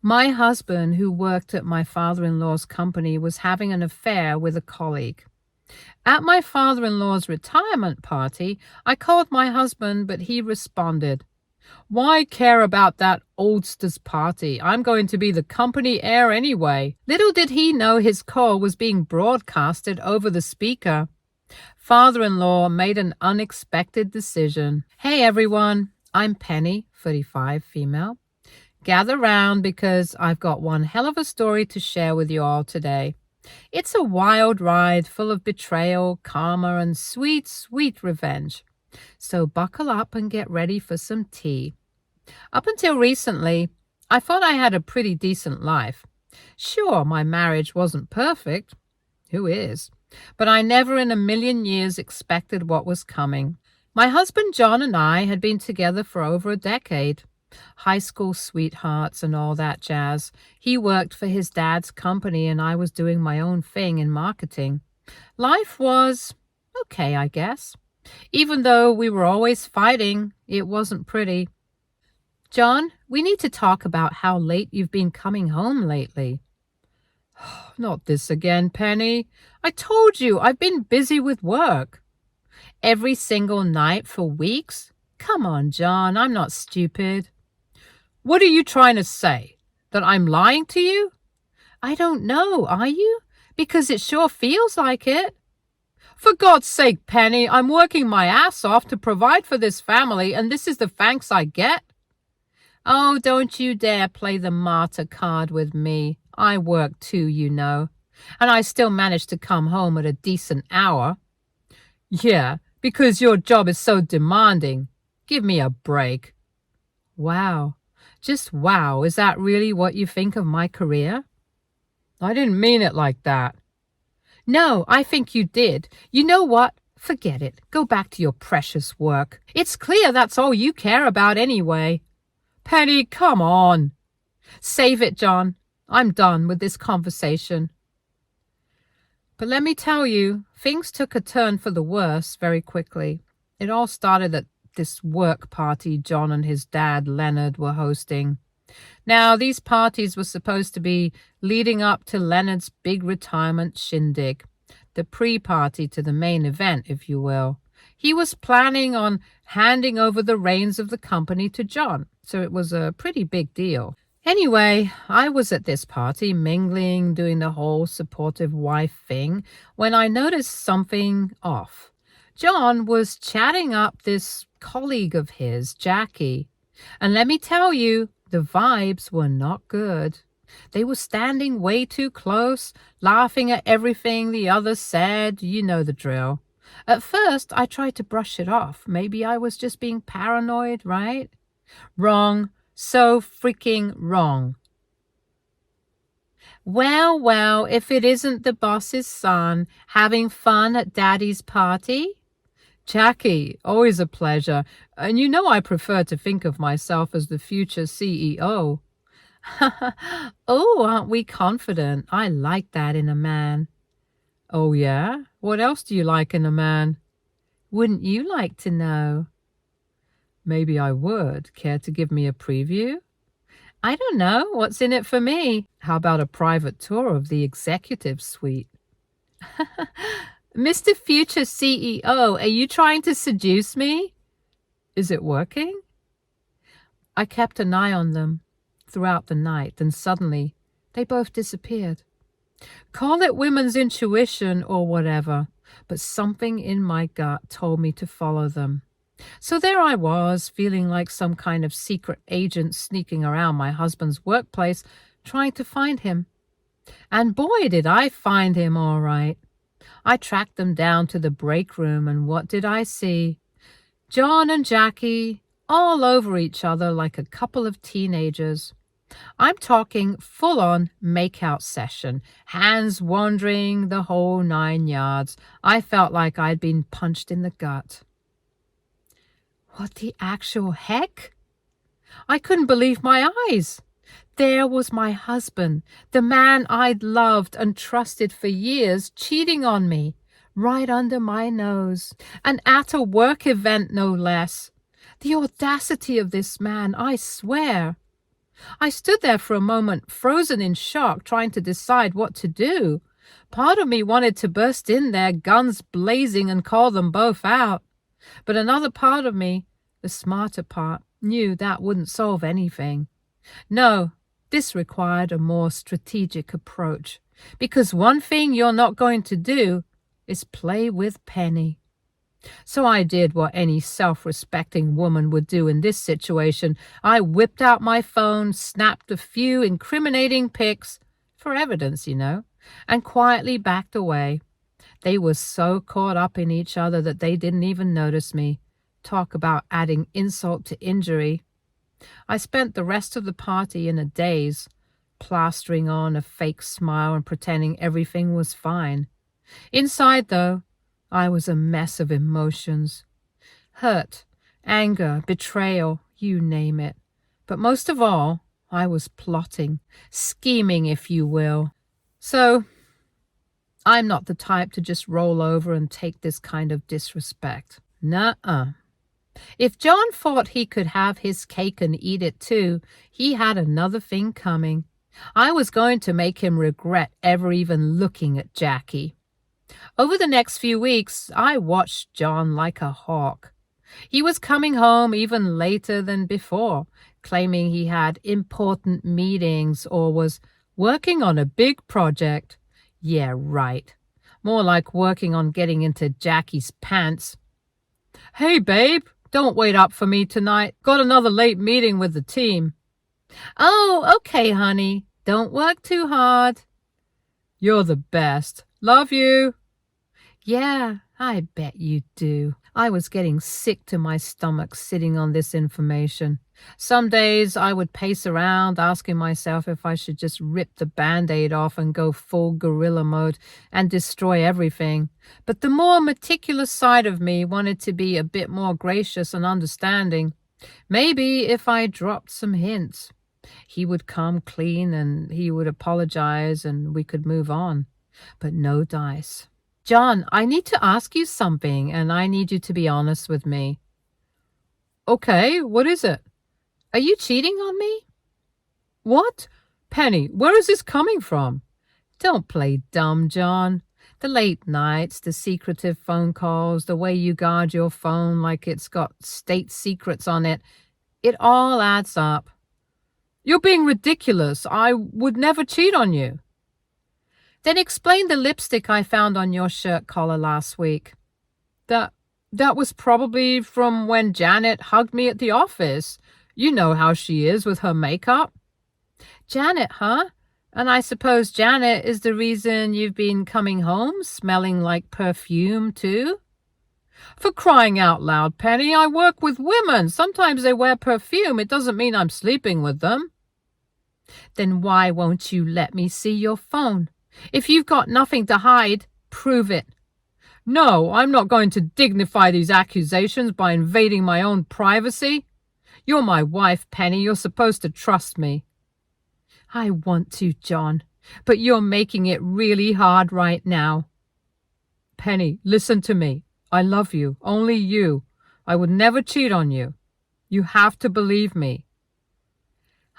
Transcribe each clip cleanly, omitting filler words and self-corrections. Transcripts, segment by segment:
My husband, who worked at my father-in-law's company, was having an affair with a colleague. At my father-in-law's retirement party, I called my husband, but he responded, "Why care about that Oldster's party? I'm going to be the company heir anyway." Little did he know his call was being broadcasted over the speaker. Father-in-law made an unexpected decision. "Hey everyone, I'm Penny, 35, female. Gather round because I've got one hell of a story to share with you all today. It's a wild ride full of betrayal, karma, and sweet, sweet revenge. So buckle up and get ready for some tea." Up until recently, I thought I had a pretty decent life. Sure, my marriage wasn't perfect. Who is? But I never in a million years expected what was coming. My husband John and I had been together for over a decade. High school sweethearts and all that jazz. He worked for his dad's company and I was doing my own thing in marketing. Life was okay, I guess. Even though we were always fighting, it wasn't pretty. "John, we need to talk about how late you've been coming home lately." "Not this again, Penny. I told you I've been busy with work." "Every single night for weeks? Come on, John, I'm not stupid." "What are you trying to say? That I'm lying to you?" "I don't know, are you? Because it sure feels like it." "For God's sake, Penny, I'm working my ass off to provide for this family, and this is the thanks I get?" "Oh, don't you dare play the martyr card with me. I work too, you know. And I still manage to come home at a decent hour." "Yeah, because your job is so demanding. Give me a break." Wow. Just wow. Is that really what you think of my career? "I didn't mean it like that." "No, I think you did. You know what? Forget it. Go back to your precious work. It's clear that's all you care about anyway." "Penny, come on." "Save it, John. I'm done with this conversation." But let me tell you, things took a turn for the worse very quickly. It all started at this work party John and his dad, Leonard, were hosting. Now, these parties were supposed to be leading up to Leonard's big retirement shindig, the pre-party to the main event, if you will. He was planning on handing over the reins of the company to John, so it was a pretty big deal. Anyway, I was at this party, mingling, doing the whole supportive wife thing, when I noticed something off. John was chatting up this colleague of his, Jackie. And let me tell you, the vibes were not good. They were standing way too close, laughing at everything the other said. You know the drill. At first, I tried to brush it off. Maybe I was just being paranoid, right? Wrong. So freaking wrong. Well, well, if it isn't the boss's son having fun at Daddy's party? Jackie, always a pleasure. And you know I prefer to think of myself as the future CEO. Oh, aren't we confident? I like that in a man. Oh, yeah? What else do you like in a man? Wouldn't you like to know? Maybe I would. Care to give me a preview? I don't know. What's in it for me? How about a private tour of the executive suite? Mr. Future CEO, are you trying to seduce me? Is it working? I kept an eye on them throughout the night, and suddenly they both disappeared. Call it women's intuition or whatever, but something in my gut told me to follow them. So there I was, feeling like some kind of secret agent sneaking around my husband's workplace, trying to find him. And boy, did I find him all right. I tracked them down to the break room, and what did I see? John and Jackie all over each other like a couple of teenagers. I'm talking full-on make-out session, hands wandering, the whole 9 yards. I felt like I'd been punched in the gut. What the actual heck? I couldn't believe my eyes. There was my husband, the man I'd loved and trusted for years, cheating on me, right under my nose, and at a work event no less. The audacity of this man, I swear. I stood there for a moment, frozen in shock, trying to decide what to do. Part of me wanted to burst in there, guns blazing, and call them both out. But another part of me, the smarter part, knew that wouldn't solve anything. No, this required a more strategic approach. Because one thing you're not going to do is play with Penny. So I did what any self-respecting woman would do in this situation. I whipped out my phone, snapped a few incriminating pics, for evidence, and quietly backed away. They were so caught up in each other that they didn't even notice me. Talk about adding insult to injury. I spent the rest of the party in a daze, plastering on a fake smile and pretending everything was fine. Inside, though, I was a mess of emotions. Hurt, anger, betrayal, you name it. But most of all, I was plotting, scheming, if you will. So, I'm not the type to just roll over and take this kind of disrespect. Nuh-uh. If John thought he could have his cake and eat it too, he had another thing coming. I was going to make him regret ever even looking at Jackie. Over the next few weeks, I watched John like a hawk. He was coming home even later than before, claiming he had important meetings or was working on a big project. Yeah, right. More like working on getting into Jackie's pants. Hey, babe, don't wait up for me tonight. Got another late meeting with the team. Oh, okay, honey. Don't work too hard. You're the best. Love you. Yeah, I bet you do. I was getting sick to my stomach sitting on this information. Some days I would pace around asking myself if I should just rip the Band-Aid off and go full guerrilla mode and destroy everything. But the more meticulous side of me wanted to be a bit more gracious and understanding. Maybe if I dropped some hints, he would come clean and he would apologize and we could move on. But no dice. John, I need to ask you something, and I need you to be honest with me. Okay, what is it? Are you cheating on me? What? Penny, where is this coming from? Don't play dumb, John. The late nights, the secretive phone calls, the way you guard your phone like it's got state secrets on it, it all adds up. You're being ridiculous. I would never cheat on you. Then explain the lipstick I found on your shirt collar last week. That was probably from when Janet hugged me at the office. You know how she is with her makeup. Janet, huh? And I suppose Janet is the reason you've been coming home smelling like perfume, too? For crying out loud, Penny, I work with women. Sometimes they wear perfume. It doesn't mean I'm sleeping with them. Then why won't you let me see your phone? If you've got nothing to hide, prove it. No, I'm not going to dignify these accusations by invading my own privacy. You're my wife, Penny. You're supposed to trust me. I want to, John, but you're making it really hard right now. Penny, listen to me. I love you. Only you. I would never cheat on you. You have to believe me.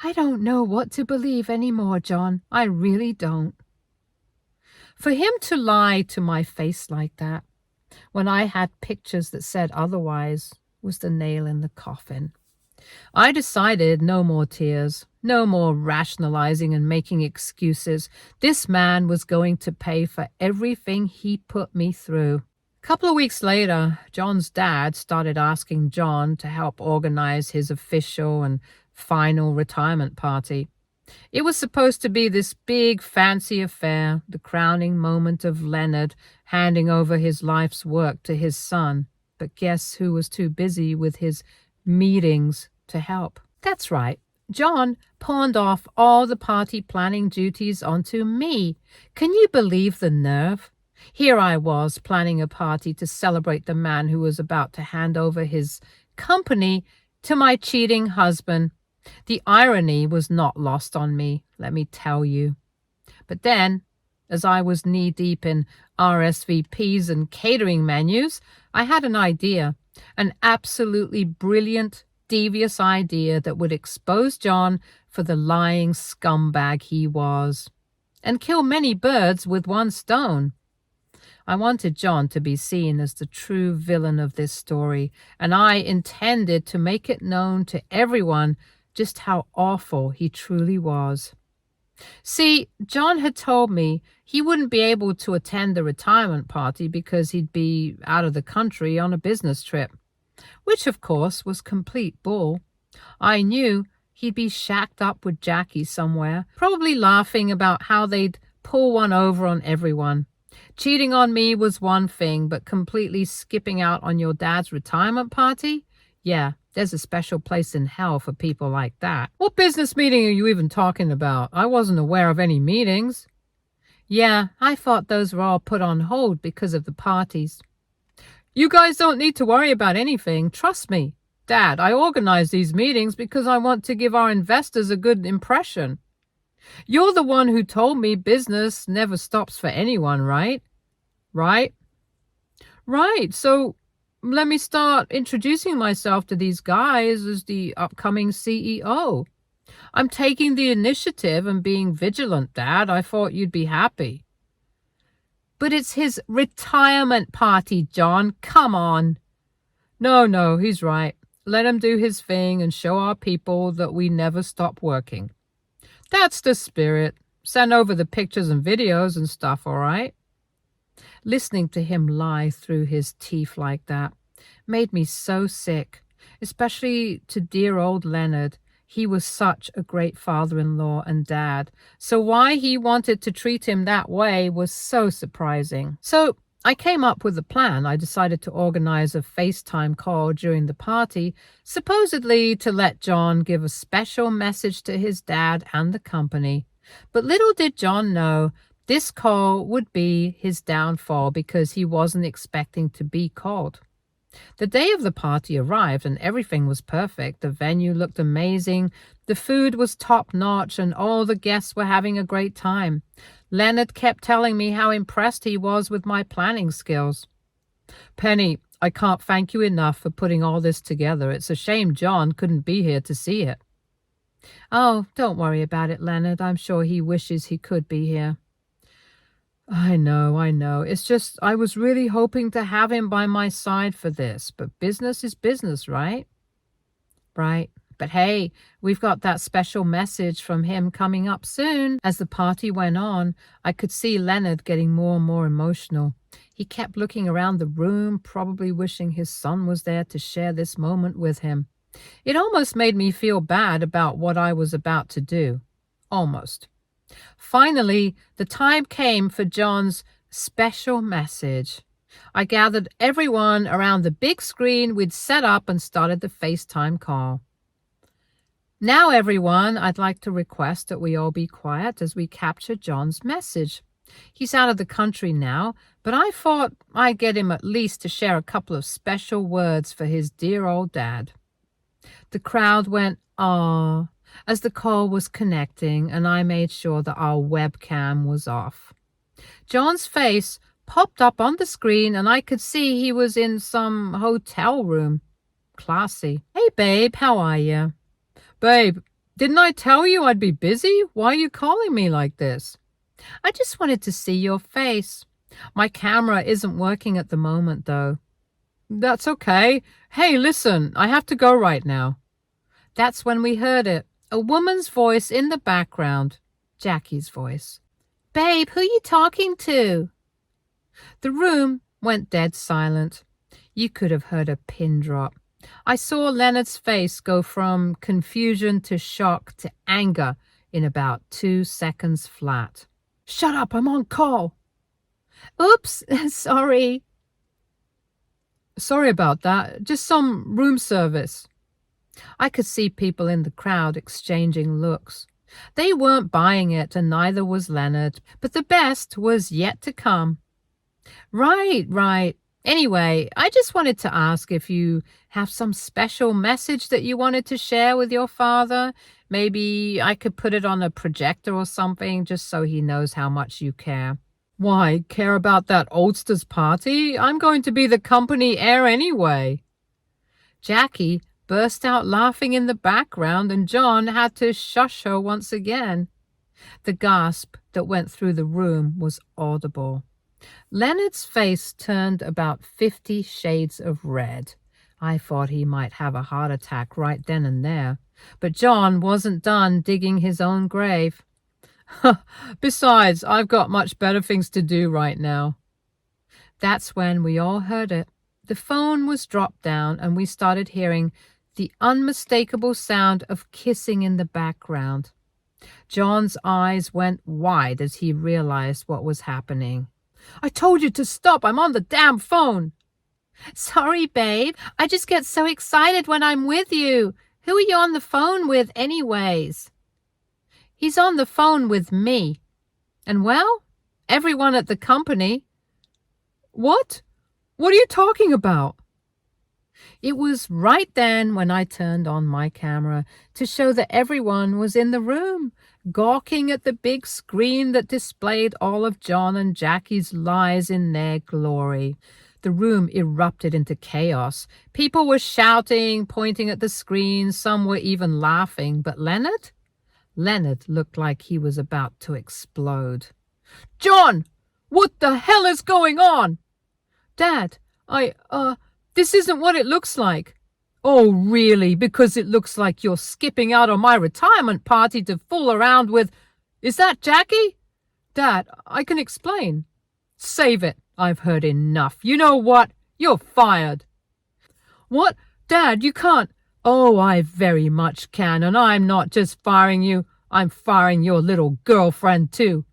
I don't know what to believe anymore, John. I really don't. For him to lie to my face like that, when I had pictures that said otherwise, was the nail in the coffin. I decided no more tears, no more rationalizing and making excuses. This man was going to pay for everything he put me through. A couple of weeks later, John's dad started asking John to help organize his official and final retirement party. It was supposed to be this big, fancy affair, the crowning moment of Leonard handing over his life's work to his son. But guess who was too busy with his meetings to help? That's right. John pawned off all the party planning duties onto me. Can you believe the nerve? Here I was planning a party to celebrate the man who was about to hand over his company to my cheating husband. The irony was not lost on me, let me tell you. But then, as I was knee-deep in RSVPs and catering menus, I had an idea, an absolutely brilliant devious idea that would expose John for the lying scumbag he was, and kill many birds with one stone. I wanted John to be seen as the true villain of this story, and I intended to make it known to everyone just how awful he truly was. See, John had told me he wouldn't be able to attend the retirement party because he'd be out of the country on a business trip, which of course was complete bull. I knew he'd be shacked up with Jackie somewhere, probably laughing about how they'd pull one over on everyone. Cheating on me was one thing, but completely skipping out on your dad's retirement party? Yeah, there's a special place in hell for people like that. What business meeting are you even talking about? I wasn't aware of any meetings. Yeah, I thought those were all put on hold because of the parties. You guys don't need to worry about anything. Trust me. Dad, I organize these meetings because I want to give our investors a good impression. You're the one who told me business never stops for anyone, right? Right? Right. So let me start introducing myself to these guys as the upcoming CEO. I'm taking the initiative and being vigilant, Dad. I thought you'd be happy. But it's his retirement party, John. Come on. No, he's right. Let him do his thing and show our people that we never stop working. That's the spirit. Send over the pictures and videos and stuff, all right? Listening to him lie through his teeth like that made me so sick, especially to dear old Leonard. He was such a great father-in-law and dad, so why he wanted to treat him that way was so surprising. So I came up with a plan. I decided to organize a FaceTime call during the party, supposedly to let John give a special message to his dad and the company. But little did John know this call would be his downfall because he wasn't expecting to be called. The day of the party arrived and everything was perfect. The venue looked amazing, the food was top-notch, and all the guests were having a great time. Leonard kept telling me how impressed he was with my planning skills. Penny, I can't thank you enough for putting all this together. It's a shame John couldn't be here to see it. Oh, don't worry about it, Leonard. I'm sure he wishes he could be here. I know. It's just I was really hoping to have him by my side for this, but business is business, right? Right. But hey, we've got that special message from him coming up soon. As the party went on, I could see Leonard getting more and more emotional. He kept looking around the room, probably wishing his son was there to share this moment with him. It almost made me feel bad about what I was about to do. Almost. Finally, the time came for John's special message. I gathered everyone around the big screen we'd set up and started the FaceTime call. Now, everyone, I'd like to request that we all be quiet as we capture John's message. He's out of the country now, but I thought I'd get him at least to share a couple of special words for his dear old dad. The crowd went, "Aw," as the call was connecting, and I made sure that our webcam was off. John's face popped up on the screen, and I could see he was in some hotel room. Classy. "Hey, babe, how are you?" "Babe, didn't I tell you I'd be busy? Why are you calling me like this?" "I just wanted to see your face. My camera isn't working at the moment, though." "That's okay. Hey, listen, I have to go right now." That's when we heard it. A woman's voice in the background. Jackie's voice. "Babe, who you talking to?" The room went dead silent. You could have heard a pin drop. I saw Leonard's face go from confusion to shock to anger in about 2 seconds flat. "Shut up, I'm on call." "Oops, sorry." "Sorry about that. Just some room service." I could see people in the crowd exchanging looks. They weren't buying it, and neither was Leonard, but the best was yet to come. Right. Anyway, I just wanted to ask if you have some special message that you wanted to share with your father. Maybe I could put it on a projector or something, just so he knows how much you care. "Why, care about that Oldster's party? I'm going to be the company heir anyway." Jackie burst out laughing in the background, and John had to shush her once again. The gasp that went through the room was audible. Leonard's face turned about 50 shades of red. I thought he might have a heart attack right then and there. But John wasn't done digging his own grave. Besides, I've got much better things to do right now. That's when we all heard it. The phone was dropped down, and we started hearing the unmistakable sound of kissing in the background. John's eyes went wide as he realized what was happening. I told you to stop. I'm on the damn phone. Sorry, babe. I just get so excited when I'm with you. Who are you on the phone with anyways? He's on the phone with me. And well, everyone at the company. What? What are you talking about? It was right then when I turned on my camera to show that everyone was in the room, gawking at the big screen that displayed all of John and Jackie's lies in their glory. The room erupted into chaos. People were shouting, pointing at the screen. Some were even laughing. But Leonard? Leonard looked like he was about to explode. John! What the hell is going on? Dad, this isn't what it looks like. Oh, really? Because it looks like you're skipping out on my retirement party to fool around with... Is that Jackie? Dad, I can explain. Save it. I've heard enough. You know what? You're fired. What? Dad, you can't. Oh, I very much can, and I'm not just firing you. I'm firing your little girlfriend, too.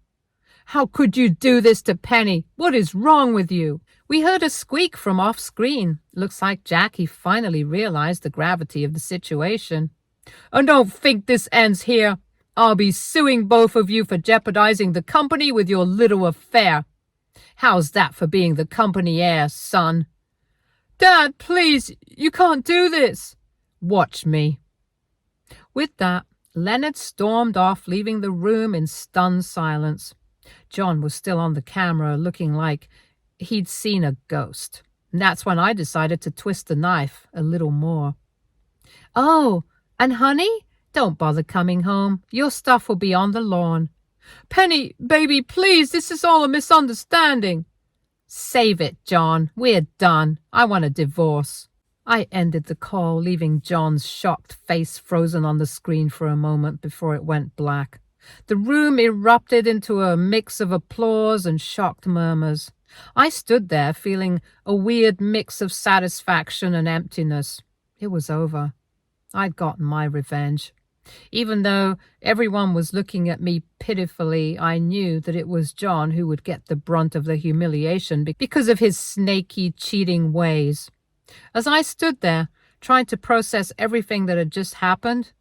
How could you do this to Penny? What is wrong with you? We heard a squeak from off-screen. Looks like Jackie finally realized the gravity of the situation. And don't think this ends here. I'll be suing both of you for jeopardizing the company with your little affair. How's that for being the company heir, son? Dad, please, you can't do this. Watch me. With that, Leonard stormed off, leaving the room in stunned silence. John was still on the camera, looking like he'd seen a ghost. And that's when I decided to twist the knife a little more. Oh, and honey, don't bother coming home. Your stuff will be on the lawn. Penny, baby, please, this is all a misunderstanding. Save it, John. We're done. I want a divorce. I ended the call, leaving John's shocked face frozen on the screen for a moment before it went black. The room erupted into a mix of applause and shocked murmurs. I stood there feeling a weird mix of satisfaction and emptiness. It was over. I'd gotten my revenge. Even though everyone was looking at me pitifully, I knew that it was John who would get the brunt of the humiliation because of his snaky, cheating ways. As I stood there, trying to process everything that had just happened,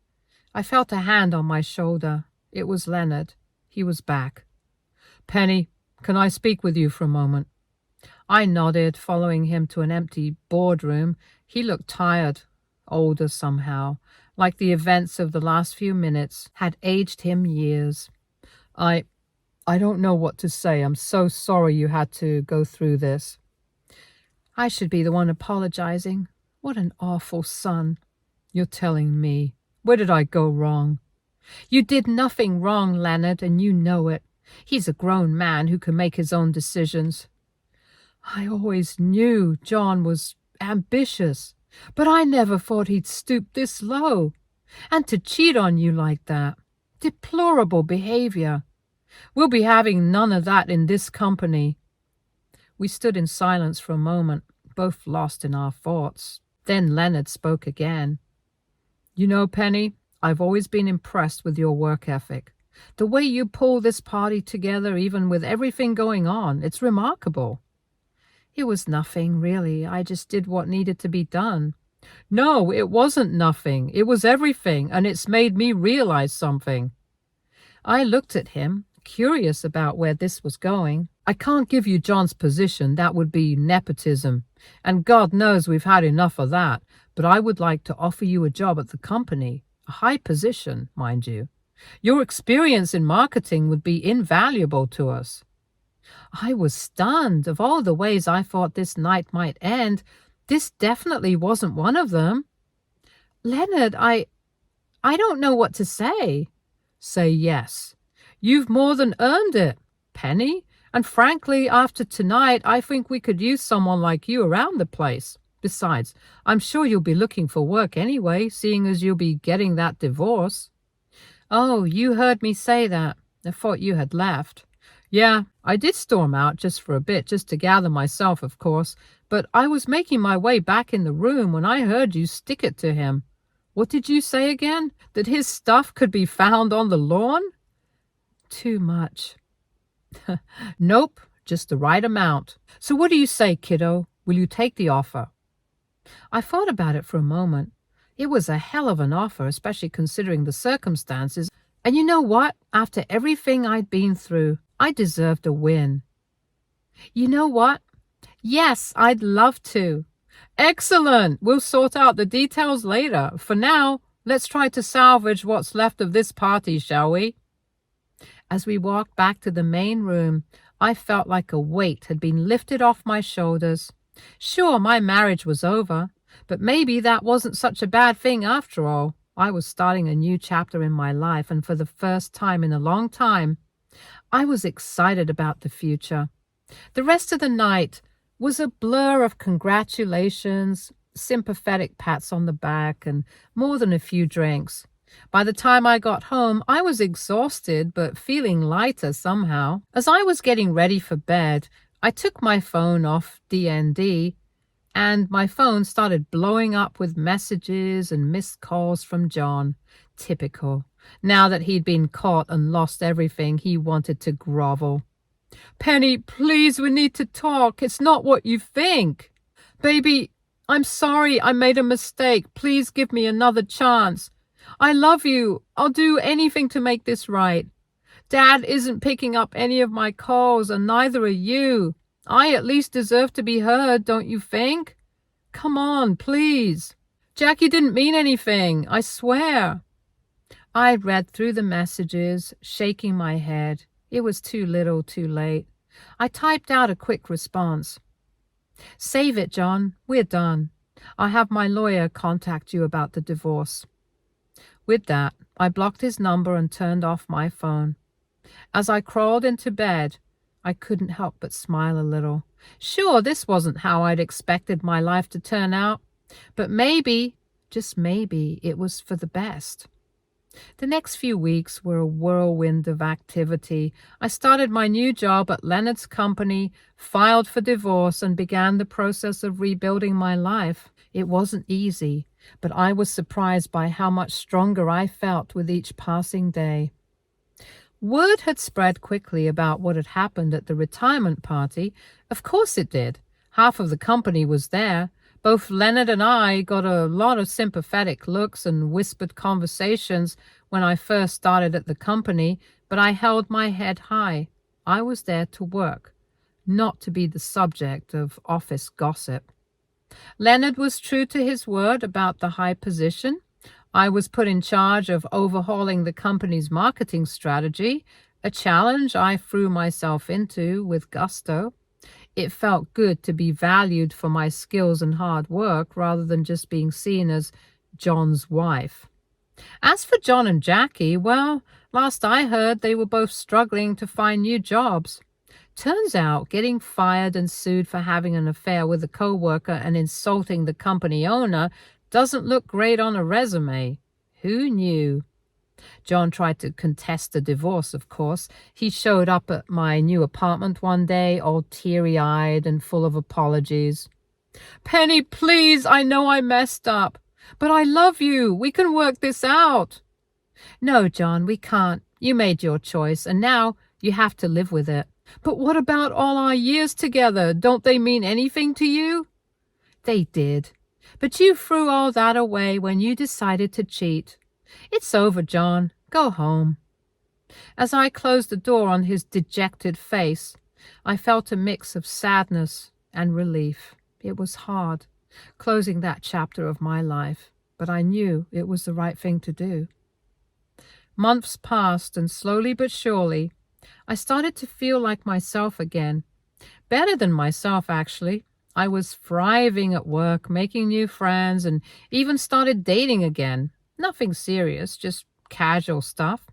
I felt a hand on my shoulder. It was Leonard. He was back. Penny, can I speak with you for a moment? I nodded, following him to an empty boardroom. He looked tired, older somehow, like the events of the last few minutes had aged him years. I don't know what to say. I'm so sorry you had to go through this. I should be the one apologizing. What an awful son. You're telling me. Where did I go wrong? You did nothing wrong, Leonard, and you know it. He's a grown man who can make his own decisions. I always knew John was ambitious, but I never thought he'd stoop this low. And to cheat on you like that. Deplorable behavior. We'll be having none of that in this company. We stood in silence for a moment, both lost in our thoughts. Then Leonard spoke again. You know, Penny, I've always been impressed with your work ethic. The way you pull this party together, even with everything going on, it's remarkable. It was nothing, really. I just did what needed to be done. No, it wasn't nothing. It was everything, and it's made me realize something. I looked at him, curious about where this was going. I can't give you John's position. That would be nepotism. And God knows we've had enough of that. But I would like to offer you a job at the company. A high position, mind you. Your experience in marketing would be invaluable to us. I was stunned. Of all the ways I thought this night might end, this definitely wasn't one of them. Leonard, I don't know what to say. Say yes. You've more than earned it, Penny. And frankly, after tonight, I think we could use someone like you around the place. Besides, I'm sure you'll be looking for work anyway, seeing as you'll be getting that divorce. Oh, you heard me say that. I thought you had left. Yeah, I did storm out just for a bit, just to gather myself, of course, but I was making my way back in the room when I heard you stick it to him. What did you say again? That his stuff could be found on the lawn? Too much. Nope, just the right amount. So what do you say, kiddo? Will you take the offer? I thought about it for a moment. It was a hell of an offer, especially considering the circumstances. And you know what? After everything I'd been through, I deserved a win. You know what? Yes, I'd love to. Excellent! We'll sort out the details later. For now, let's try to salvage what's left of this party, shall we? As we walked back to the main room, I felt like a weight had been lifted off my shoulders. Sure, my marriage was over, but maybe that wasn't such a bad thing after all. I was starting a new chapter in my life, and for the first time in a long time, I was excited about the future. The rest of the night was a blur of congratulations, sympathetic pats on the back, and more than a few drinks. By the time I got home, I was exhausted but feeling lighter somehow. As I was getting ready for bed, I took my phone off DND, and my phone started blowing up with messages and missed calls from John. Typical. Now that he'd been caught and lost everything, he wanted to grovel. Penny, please, we need to talk. It's not what you think. Baby, I'm sorry I made a mistake. Please give me another chance. I love you. I'll do anything to make this right. Dad isn't picking up any of my calls, and neither are you. I at least deserve to be heard, don't you think? Come on, please. Jackie didn't mean anything, I swear. I read through the messages, shaking my head. It was too little, too late. I typed out a quick response. Save it, John. We're done. I'll have my lawyer contact you about the divorce. With that, I blocked his number and turned off my phone. As I crawled into bed, I couldn't help but smile a little. Sure, this wasn't how I'd expected my life to turn out, but maybe, just maybe, it was for the best. The next few weeks were a whirlwind of activity. I started my new job at Leonard's company, filed for divorce, and began the process of rebuilding my life. It wasn't easy, but I was surprised by how much stronger I felt with each passing day. Word had spread quickly about what had happened at the retirement party. Of course it did. Half of the company was there. Both Leonard and I got a lot of sympathetic looks and whispered conversations when I first started at the company, but I held my head high. I was there to work, not to be the subject of office gossip. Leonard was true to his word about the high position. I was put in charge of overhauling the company's marketing strategy, a challenge I threw myself into with gusto. It felt good to be valued for my skills and hard work rather than just being seen as John's wife. As for John and Jackie, well, last I heard they were both struggling to find new jobs. Turns out getting fired and sued for having an affair with a coworker and insulting the company owner doesn't look great on a resume. Who knew? John tried to contest the divorce, of course. He showed up at my new apartment one day, all teary-eyed and full of apologies. Penny, please, I know I messed up, but I love you. We can work this out. No, John, we can't. You made your choice, and now you have to live with it. But what about all our years together? Don't they mean anything to you? They did. But you threw all that away when you decided to cheat. It's over, John. Go home. As I closed the door on his dejected face, I felt a mix of sadness and relief. It was hard, closing that chapter of my life, but I knew it was the right thing to do. Months passed, and slowly but surely, I started to feel like myself again. Better than myself, actually. I was thriving at work, making new friends, and even started dating again. Nothing serious, just casual stuff.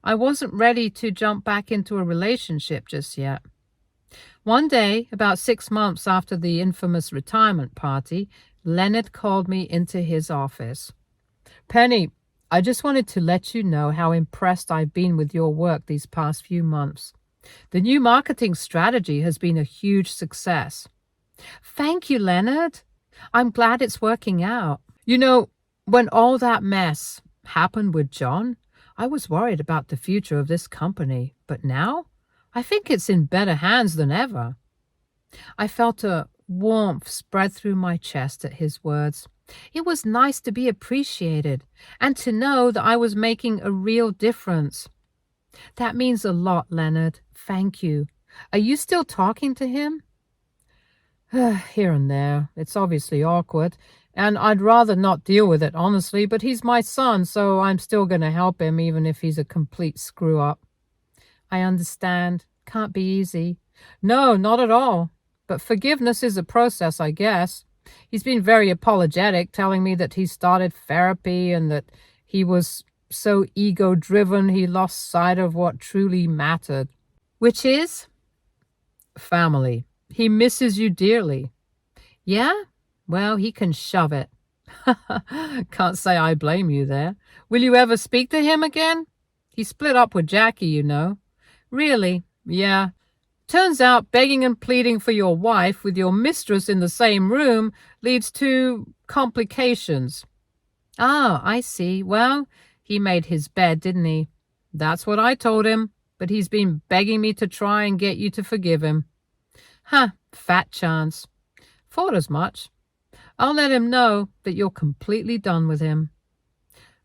I wasn't ready to jump back into a relationship just yet. One day, about 6 months after the infamous retirement party, Leonard called me into his office. Penny, I just wanted to let you know how impressed I've been with your work these past few months. The new marketing strategy has been a huge success. Thank you, Leonard. I'm glad it's working out. You know, when all that mess happened with John, I was worried about the future of this company, but now I think it's in better hands than ever. I felt a warmth spread through my chest at his words. It was nice to be appreciated and to know that I was making a real difference. That means a lot, Leonard. Thank you. Are you still talking to him? Here and there. It's obviously awkward, and I'd rather not deal with it, honestly, but he's my son, so I'm still going to help him even if he's a complete screw-up. I understand. Can't be easy. No, not at all. But forgiveness is a process, I guess. He's been very apologetic, telling me that he started therapy and that he was so ego-driven he lost sight of what truly mattered. Which is? Family. He misses you dearly. Yeah? Well, he can shove it. Can't say I blame you there. Will you ever speak to him again? He split up with Jackie, you know. Really? Yeah. Turns out begging and pleading for your wife with your mistress in the same room leads to complications. Ah, I see. Well, he made his bed, didn't he? That's what I told him, but he's been begging me to try and get you to forgive him. Huh, fat chance. Thought as much. I'll let him know that you're completely done with him.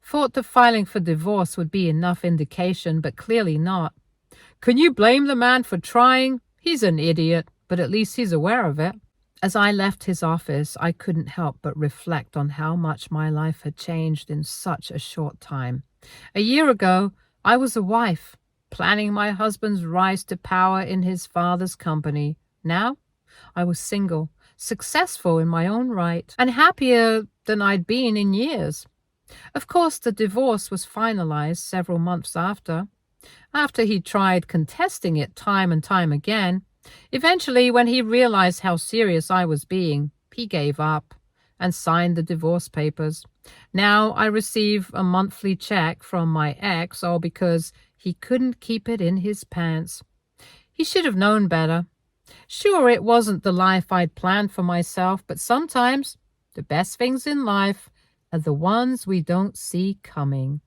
Thought the filing for divorce would be enough indication, but clearly not. Can you blame the man for trying? He's an idiot, but at least he's aware of it. As I left his office, I couldn't help but reflect on how much my life had changed in such a short time. A year ago, I was a wife, planning my husband's rise to power in his father's company. Now, I was single, successful in my own right, and happier than I'd been in years. Of course, the divorce was finalized several months after he tried contesting it time and time again. Eventually, when he realized how serious I was being, he gave up and signed the divorce papers. Now I receive a monthly check from my ex, all because he couldn't keep it in his pants. He should have known better. Sure, it wasn't the life I'd planned for myself, but sometimes the best things in life are the ones we don't see coming.